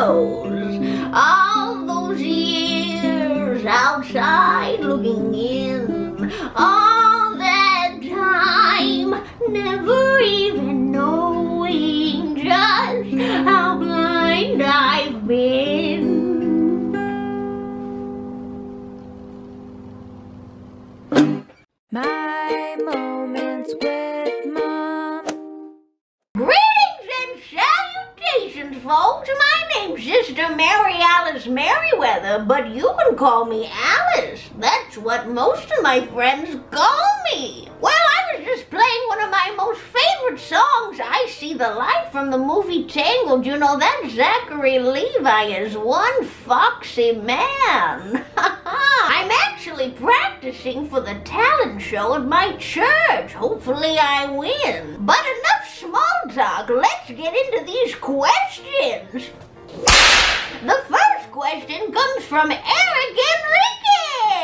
windows. All those years outside looking in. All that time never even knowing just how blind I've been. My moments with Mom. Greetings and salutations, folks. My name's Sister Mary Alice Merriweather, but you can call me Alice. That's what most of my friends call me. Well, I was just playing one of my most favorite songs, I See the Light, from the movie Tangled. You know, that Zachary Levi is one foxy man. I'm actually practicing for the talent show at my church. Hopefully I win. But enough small talk. Let's get into these questions. The first question comes from Eric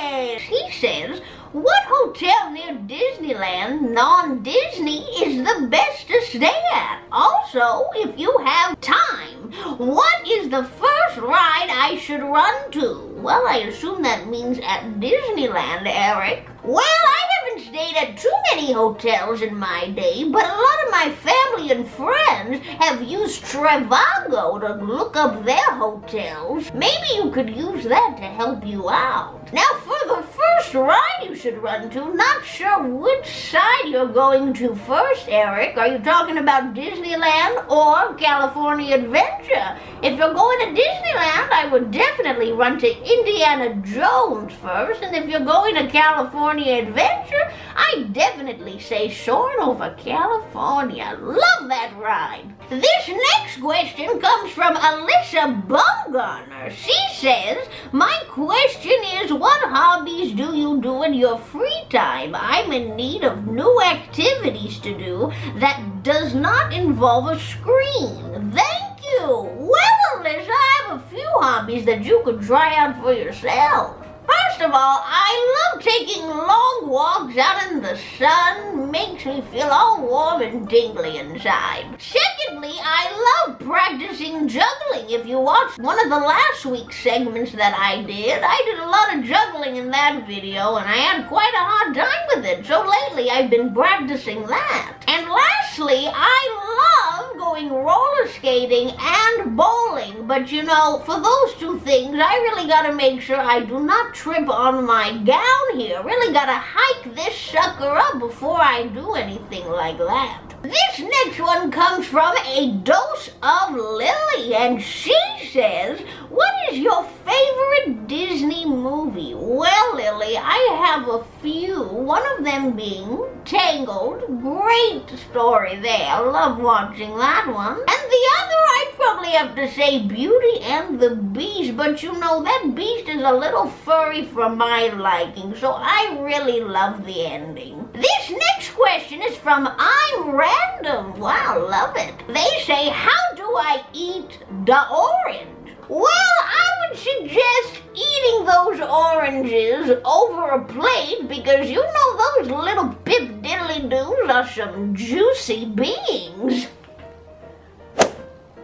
Enriquez. He says, what hotel near Disneyland, non-Disney, is the best to stay at? Also, if you have time, what is the first ride I should run to? Well, I assume that means at Disneyland, Eric. Well, I haven't stayed at too many hotels in my day, but a lot of my family and friends have used Trivago to look up their hotels. Maybe you could use that to help you out. Now, for the first ride you should run to, not sure which side you're going to first, Eric. Are you talking about Disneyland or California Adventure? If you're going to Disneyland, I would definitely run to Indiana Jones first, and if you're going to California Adventure, I definitely say soaring over California. Love that ride. This next question comes from Alyssa Bumgarner. She says, my question is, what hobbies do you do in your free time? I'm in need of new activities to do that does not involve a screen. Thank you. Well, Alyssa, I have a few hobbies that you could try out for yourself. First of all, I love taking long walks out in the sun. Makes me feel all warm and tingly inside. Secondly, I love practicing juggling. If you watched one of the last week's segments that I did a lot of juggling in that video, and I had quite a hard time with it. So lately, I've been practicing that. And lastly, I love going roller skating and bowling. But you know, for those two things, I really gotta make sure I do not trip on my gown here. Really gotta hike this sucker up before I do anything like that. This next one comes from a dose of Lily, and she says, what is your favorite Disney movie? Well, Lily, I have a few. One of them being Tangled. Great story there. I love watching that one. And the other, I'd probably have to say Beauty and the Beast, but you know, that beast is a little furry for my liking, so I really love the ending. This next question is from I'm Random. Wow, love it. They say, how do I eat the orange? Well, I would suggest eating those oranges over a plate because you know those little pip-diddly-doos are some juicy beings.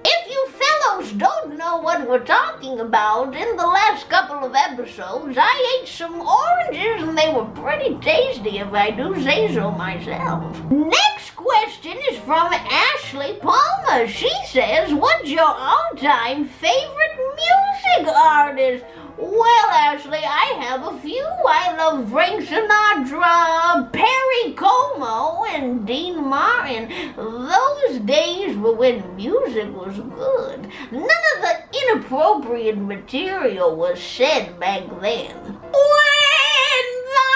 If you fellows don't know what we're talking about, in the last couple of episodes, I ate some oranges and they were pretty tasty, if I do say so myself. Next question is from Ashley Palmer. She says, what's your all-time favorite music artist? Well, Ashley, I have a few. I love Frank Sinatra, Perry Como, and Dean Martin. Those days were when music was good. None of the inappropriate material was said back then. When the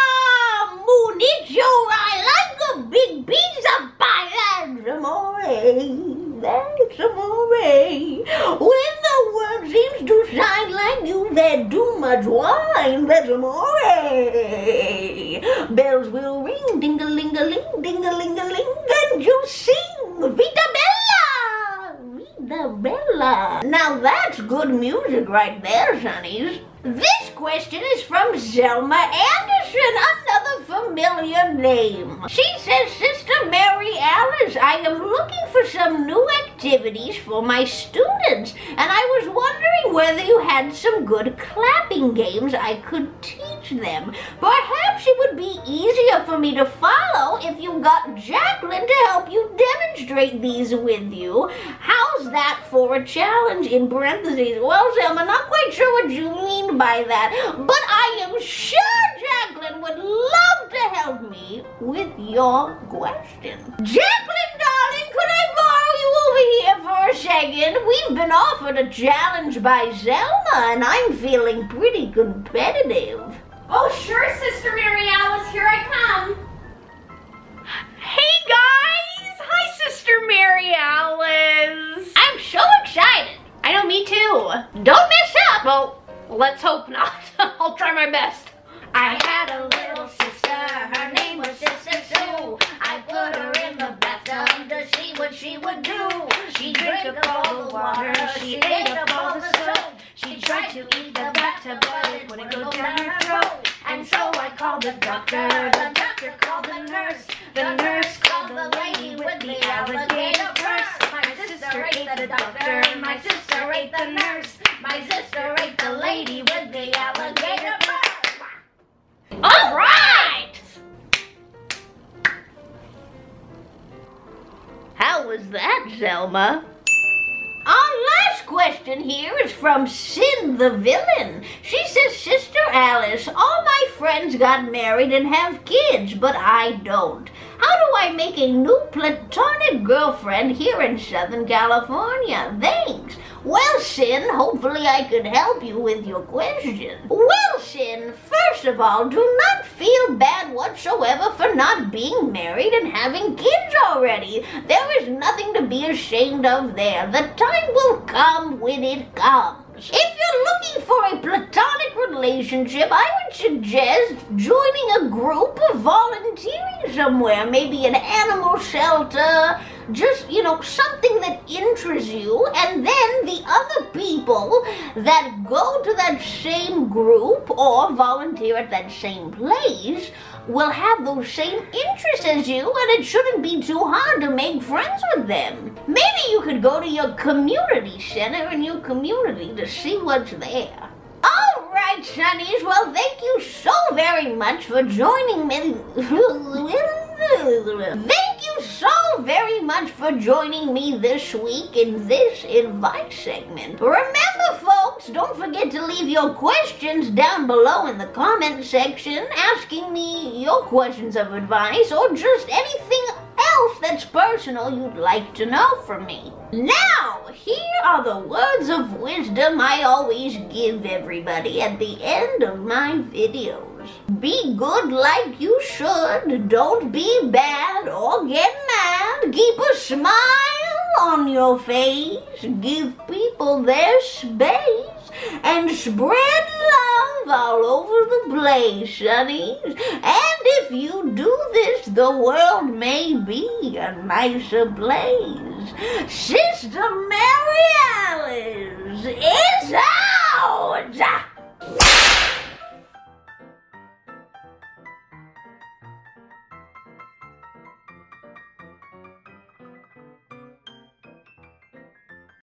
moon hits your eye like a big pizza pie, that's amore. That's amore. When the world seems to shine like you've had too much wine, that's amore. Bells will ring, ding-a-ling-a-ling, ding-a-ling-a-ling, and you'll sing, Vita Bella, Vita Bella. Now that's good music right there, sonnies. This question is from Zelma Anderson, another unfamiliar name. She says, Sister Mary Alice, I am looking for some new activities for my students, and I was wondering whether you had some good clapping games I could teach them. Perhaps it would be easier for me to follow if you got Jaclyn to help you demonstrate these with you. How's that for a challenge in parentheses? Well, Selma, not quite sure what you mean by that, but I am sure Jaclyn would love to help me with your question. Jaclyn, darling, could I borrow you over here for a second? We've been offered a challenge by Selma, and I'm feeling pretty competitive. Oh, sure, Sister Mary Alice, here I come. Hey, guys! Hi, Sister Mary Alice! I'm so excited. I know, me too. Don't mess up. Well, let's hope not. I'll try my best. I had a little sister, her name was Sister Sue. I put her in the bathtub to see what she would do. She drank up all the water, she ate up all the soap. She tried to eat the bathtub, but it wouldn't go down her throat. And so I called the doctor called the nurse called the lady with the alligator purse. My sister ate the doctor, my sister ate the nurse, my sister ate the lady with the alligator purse. All right! How was that, Selma? Our last question here is from Sin the Villain. She says, Sister Alice, all my friends got married and have kids, but I don't. How do I make a new platonic girlfriend here in Southern California? Thanks. Well, Sin, hopefully I could help you with your question. Well, Sin, first of all, do not feel bad whatsoever for not being married and having kids already. There is nothing to be ashamed of there. The time will come when it comes. If you're looking for a platonic relationship, I would suggest joining a group or volunteering somewhere, maybe an animal shelter, just, something that interests you, and then the other people that go to that same group or volunteer at that same place will have those same interests as you, and it shouldn't be too hard to make friends with them. Maybe you could go to your community center in your community to see what's there. All right, Sonnies, well, thank you so very much for joining me. Thank you so very much for joining me this week in this advice segment. Remember, folks, don't forget to leave your questions down below in the comment section, asking me your questions of advice or just anything else that's personal you'd like to know from me. Now, here are the words of wisdom I always give everybody at the end of my videos. Be good like you should, don't be bad or get mad, keep a smile on your face, give people their space, and spread love all over the place, Sonnies. And if you do this, the world may be a nicer place. Sister Mary Alice.